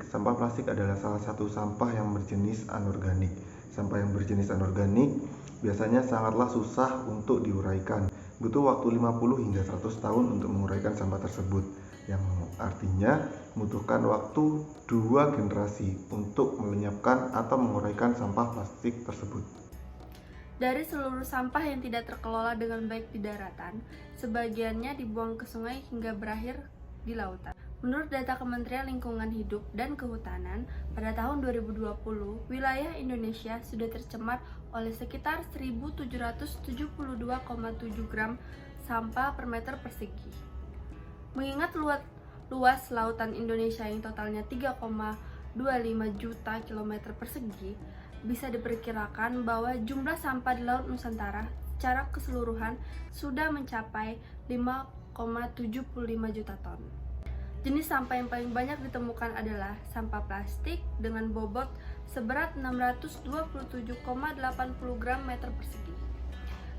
Sampah plastik adalah salah satu sampah yang berjenis anorganik. Sampah yang berjenis anorganik biasanya sangatlah susah untuk diuraikan. Butuh waktu 50 hingga 100 tahun untuk menguraikan sampah tersebut, yang artinya membutuhkan waktu 2 generasi untuk melenyapkan atau menguraikan sampah plastik tersebut. Dari seluruh sampah yang tidak terkelola dengan baik di daratan, sebagiannya dibuang ke sungai hingga berakhir di lautan. Menurut data Kementerian Lingkungan Hidup dan Kehutanan, pada tahun 2020, wilayah Indonesia sudah tercemar oleh sekitar 1.772,7 gram sampah per meter persegi. Mengingat luas lautan Indonesia yang totalnya 3,25 juta kilometer persegi, bisa diperkirakan bahwa jumlah sampah di Laut Nusantara secara keseluruhan sudah mencapai 5,75 juta ton. Jenis sampah yang paling banyak ditemukan adalah sampah plastik dengan bobot seberat 627,80 gram meter persegi.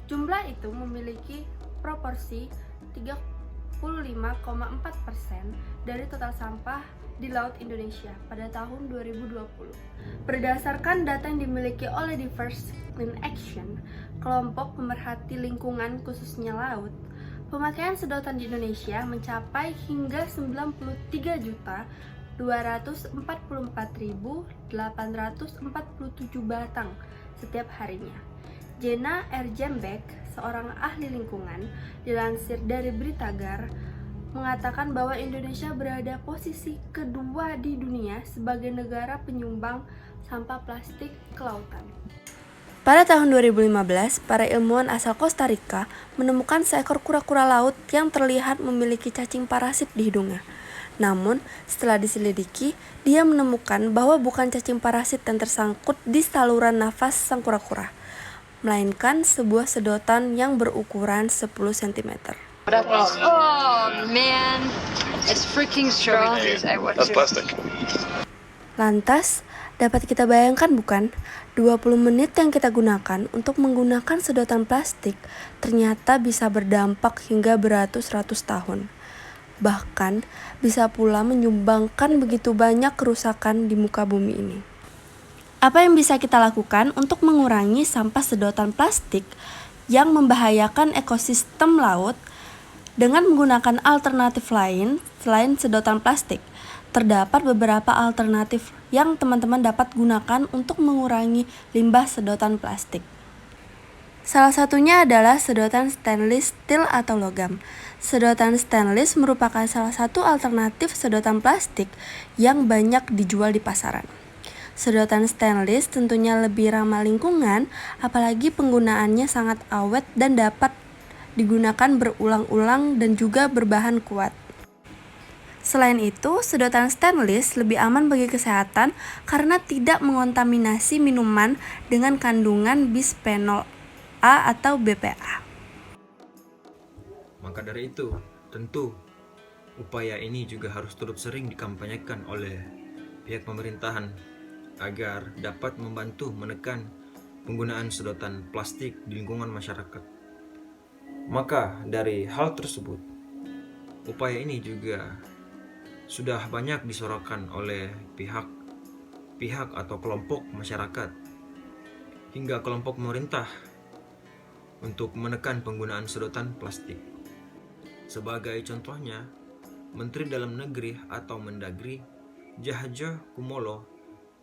Jumlah itu memiliki proporsi 35,4% dari total sampah di Laut Indonesia pada tahun 2020. Berdasarkan data yang dimiliki oleh Diverse Clean Action, kelompok pemerhati lingkungan khususnya laut, pemakaian sedotan di Indonesia mencapai hingga 93.244.847 batang setiap harinya. Jena Erjembek, seorang ahli lingkungan, dilansir dari Beritagar, mengatakan bahwa Indonesia berada posisi kedua di dunia sebagai negara penyumbang sampah plastik ke lautan. Pada tahun 2015, para ilmuwan asal Costa Rica menemukan seekor kura-kura laut yang terlihat memiliki cacing parasit di hidungnya. Namun, setelah diselidiki, dia menemukan bahwa bukan cacing parasit yang tersangkut di saluran nafas sang kura-kura, melainkan sebuah sedotan yang berukuran 10 cm. Oh man, it's freaking strong. That's plastic. Lantas, dapat kita bayangkan bukan? 20 menit yang kita gunakan untuk menggunakan sedotan plastik ternyata bisa berdampak hingga beratus-ratus tahun. Bahkan, bisa pula menyumbangkan begitu banyak kerusakan di muka bumi ini. Apa yang bisa kita lakukan untuk mengurangi sampah sedotan plastik yang membahayakan ekosistem laut dengan menggunakan alternatif lain selain sedotan plastik? Terdapat beberapa alternatif yang teman-teman dapat gunakan untuk mengurangi limbah sedotan plastik. Salah satunya adalah sedotan stainless steel atau logam. Sedotan stainless merupakan salah satu alternatif sedotan plastik yang banyak dijual di pasaran. Sedotan stainless tentunya lebih ramah lingkungan, apalagi penggunaannya sangat awet dan dapat digunakan berulang-ulang dan juga berbahan kuat. Selain itu, sedotan stainless lebih aman bagi kesehatan karena tidak mengontaminasi minuman dengan kandungan bisphenol A atau BPA. Maka dari itu, tentu upaya ini juga harus terus sering dikampanyekan oleh pihak pemerintahan agar dapat membantu menekan penggunaan sedotan plastik di lingkungan masyarakat. Maka dari hal tersebut, upaya ini juga sudah banyak disorotkan oleh pihak atau kelompok masyarakat hingga kelompok pemerintah untuk menekan penggunaan sedotan plastik. Sebagai contohnya, Menteri Dalam Negeri atau Mendagri Djahjo Kumolo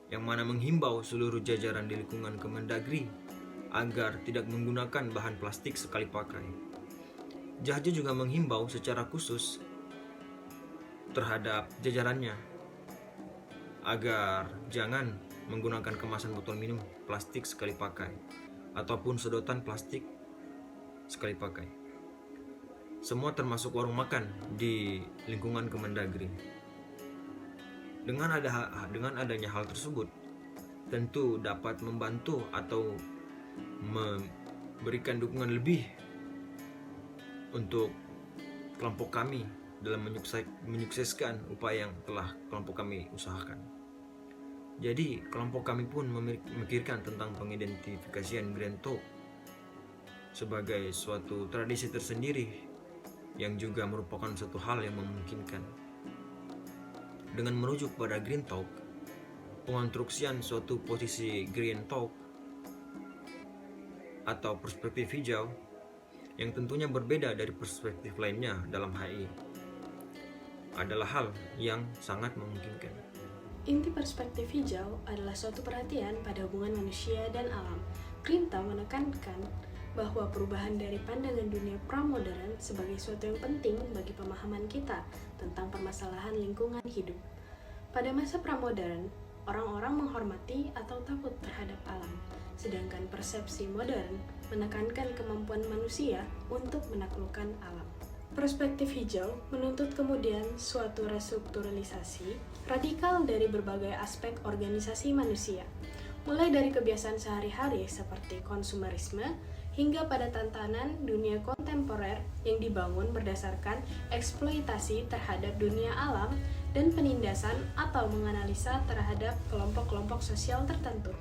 yang mana menghimbau seluruh jajaran di lingkungan Kemendagri agar tidak menggunakan bahan plastik sekali pakai. Djahjo juga menghimbau secara khusus terhadap jajarannya agar jangan menggunakan kemasan botol minum plastik sekali pakai ataupun sedotan plastik sekali pakai. Semua termasuk warung makan di lingkungan Kemendagri. Dengan adanya hal tersebut, tentu dapat membantu atau memberikan dukungan lebih untuk kelompok kami dalam menyukseskan upaya yang telah kelompok kami usahakan. Jadi, kelompok kami pun memikirkan tentang pengidentifikasian Green Talk sebagai suatu tradisi tersendiri yang juga merupakan suatu hal yang memungkinkan. dengan merujuk pada Green Talk, pengonstruksian suatu posisi Green Talk atau perspektif hijau yang tentunya berbeda dari perspektif lainnya dalam HI adalah hal yang sangat memungkinkan. Inti perspektif hijau adalah suatu perhatian pada hubungan manusia dan alam. Green Talk menekankan bahwa perubahan dari pandangan dunia pramodern sebagai suatu yang penting bagi pemahaman kita tentang permasalahan lingkungan hidup. Pada masa pramodern, orang-orang menghormati atau takut terhadap alam, sedangkan persepsi modern menekankan kemampuan manusia untuk menaklukkan alam. Perspektif hijau menuntut kemudian suatu restrukturalisasi radikal dari berbagai aspek organisasi manusia, mulai dari kebiasaan sehari-hari seperti konsumerisme, hingga pada tantangan dunia kontemporer yang dibangun berdasarkan eksploitasi terhadap dunia alam dan penindasan atau menganalisa terhadap kelompok-kelompok sosial tertentu.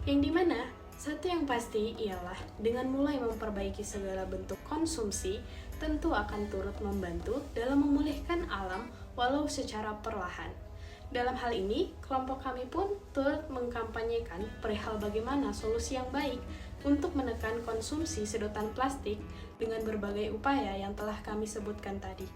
Yang dimana, satu yang pasti ialah dengan mulai memperbaiki segala bentuk konsumsi, tentu akan turut membantu dalam memulihkan alam walau secara perlahan. Dalam hal ini, kelompok kami pun turut mengkampanyekan perihal bagaimana solusi yang baik untuk menekan konsumsi sedotan plastik dengan berbagai upaya yang telah kami sebutkan tadi.